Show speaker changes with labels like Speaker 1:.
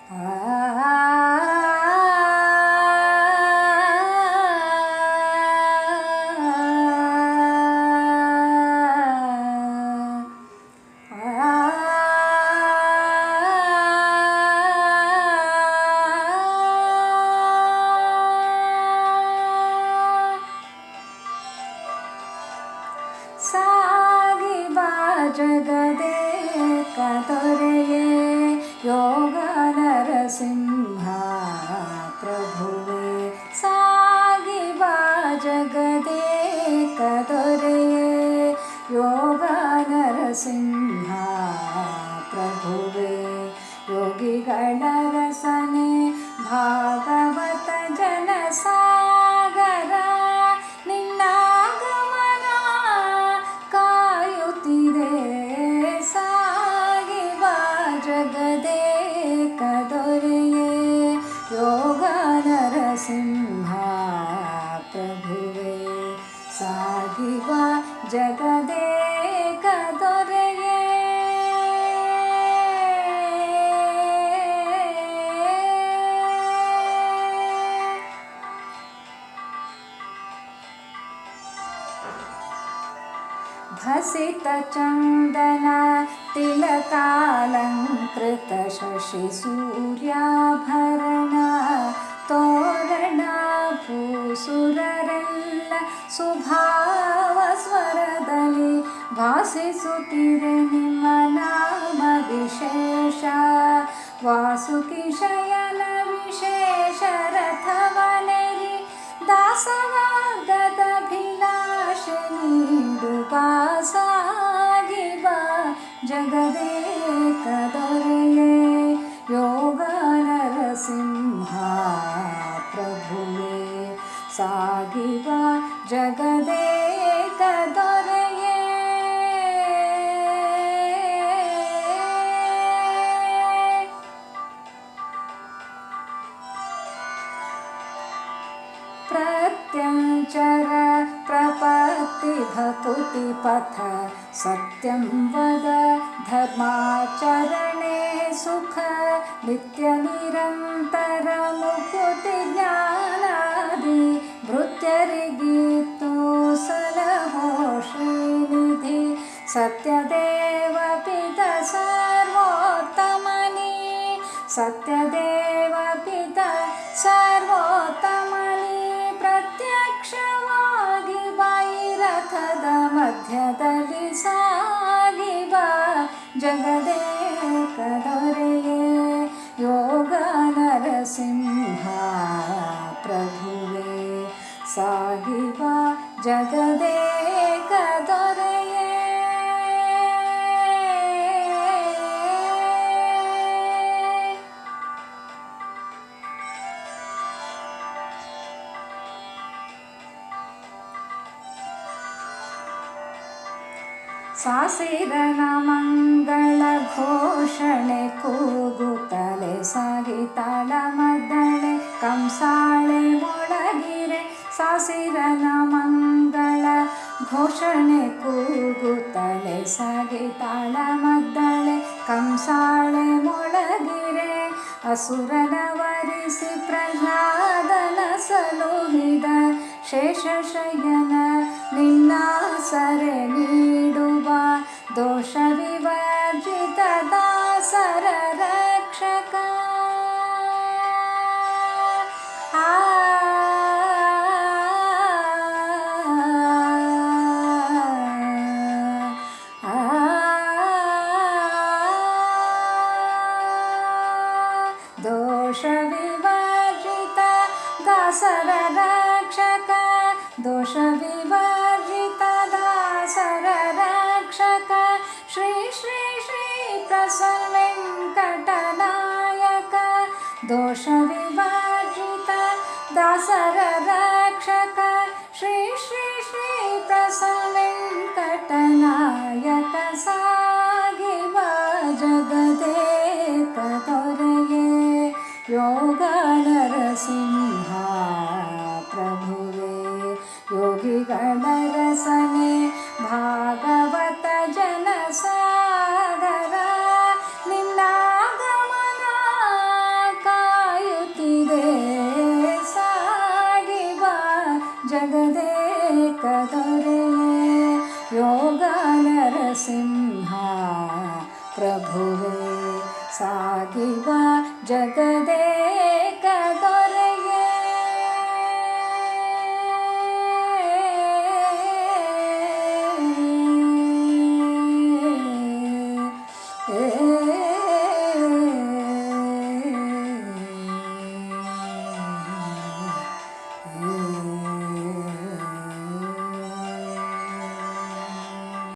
Speaker 1: ಸಾಗಿ ಬಾ ಜಗದೇಕ ದೊರೆಯೇ ಯೋಗ ನರಸಿಂಹ ಪ್ರಭುವೇ. ಸಾಗಿ ಬಾ ಜಗದೇಕ ದೊರೆಯೇ ಯೋಗ ನರಸಿಂಹ ಪ್ರಭುವೇ. ಯೋಗಿಗಳ ರಸನೆ ಭಾಗವತ ಜನಸಾಗರ ನಿನ್ನಾಗಮನ ಕಾಯುತ್ತಿದೆ. ಸಾಗಿ ಬಾ ಜಗದೇಕ ದೊರೆಯೇ ಯೋಗ ನರಸಿಂಹ ಪ್ರಭುವೇ. ಸಾಗಿ ಬಾ ಜಗದೇಕ ದೊರೆಯೇ. ಭಸಿತ ಚಂದನ ತಿಲಕಾಲಂಕೃತ ಶಶಿ ಸೂರ್ಯಾಭರಣ ತೋರಣ ಭೂಸುರರೆಲ್ಲ ಸುಭಾವ ಸ್ವರದಲ್ಲಿ ಭಾಸಿಸುತ್ತಿರೆ ನಿಮ್ಮ ನಾಮ ವಿಶೇಷ. ವಾಸುಕಿ ಶಯನ ವಿಶೇಷ ರಥವನೆರಿ ದಾಸವಾಗದಭಿಲಾಷೆ ನೀಡುವ. ಸಾಗಿ ಬಾ ಜಗದೇಕ ದೊರೆಯೇ ಯೋಗ ನರಸಿಂಹ ಪ್ರಭುವೇ. ಸಾಗಿ ಬಾ ಜಗದೇಕ ದೊರೆಯೇ. ಪ್ರತ್ಯಂಚರ ಪ್ರಪತ್ತಿ ಭಕುತಿ ಪಥ ಸತ್ಯಂ ವದ ಧರ್ಮಾಚರಣೆ ಸುಖ ನಿತ್ಯ ನಿರಂತರ ಮುಕುತಿ ಜ್ಞಾನಾದಿ ಭೃತ್ಯರಿಗಿತ್ತು ಸಲಹೋ ಶ್ರೀನಿಧಿ. ಸತ್ಯದೇವ ಪಿತ ಸರ್ವೋತ್ತಮನಿ ಸತ್ಯದೇವ ಪಿತ ಸರ್ವೋತ್ತಮನಿ ಪ್ರತ್ಯಕ್ಷವಾಗಿ ಬೈರಥದ ಮಧ್ಯದಲ್ಲಿ. ಸಾಗಿ ಬಾ ಜಗದೇಕ ದೊರೆಯೇ ಯೋಗ ನರಸಿಂಹ ಪ್ರಭುವೇ. ಸಾಗಿ ಬಾ ಜಗದೇಕ ದೊರೆಯೇ. ಸಾಸಿರನ ಮಂಗಳ ಘೋಷಣೆ ಕೂಗುತ್ತಲೆ ಸಾಗಿ ತಾಳಮದ್ದಳೆ ಕಂಸಾಳೆ ಮೊಳಗಿರೆ. ಸಾಸಿರನ ಮಂಗಳ ಘೋಷಣೆ ಕೂಗುತ್ತಲೆ ಸಾಗಿ ತಾಳಮದ್ದಳೆ ಕಂಸಾಳೆ ಮೊಳಗಿರೆ. ಅಸುರನ ವರಿಸಿ ಪ್ರಹ್ಲಾದನ ಸಲುಹಿದ ಶೇಷಶಯನ ನಿನ್ನ ಸರೆ ನೀಡುವ. ದೋಷ ವಿವರ್ಜಿತ ದಾಸರ ರಕ್ಷಕ. ದೋಷ ವಿವರ್ಜಿತ ದಾಸರ ರಕ್ಷಕ. ದೋಷ ವಿವರ್ಜಿತ ದಾಸರ ರಕ್ಷಕ. ಶ್ರೀ ಶ್ರೀ ಶ್ರೀ ಪ್ರಸನ್ನ ವೆಂಕಟನಾಯಕ. ದೋಷ ವಿವರ್ಜಿತ ದಾಸರ ರಕ್ಷಕ. ಶ್ರೀ ಶ್ರೀ ಶ್ರೀ ಪ್ರಸನ್ನ ವೆಂಕಟನಾಯಕ. ಸಾಗಿ ಬಾ ಜಗದೇಕ ದೊರೆಯೇ ಯೋಗ ನರಸಿಂಹ ಪ್ರಭುವೇ. ಯೋಗಿಗಳ ರಸನೆ ಭಾಗವತ ಜನಸಾಗರ ನಿನ್ನಾಗಮನ ದೊರೆಯೇ ಯೋಗ ನರಸಿಂಹ ಪ್ರಭುವೇ ಸಾಗಿವ ಜಗದೇಕ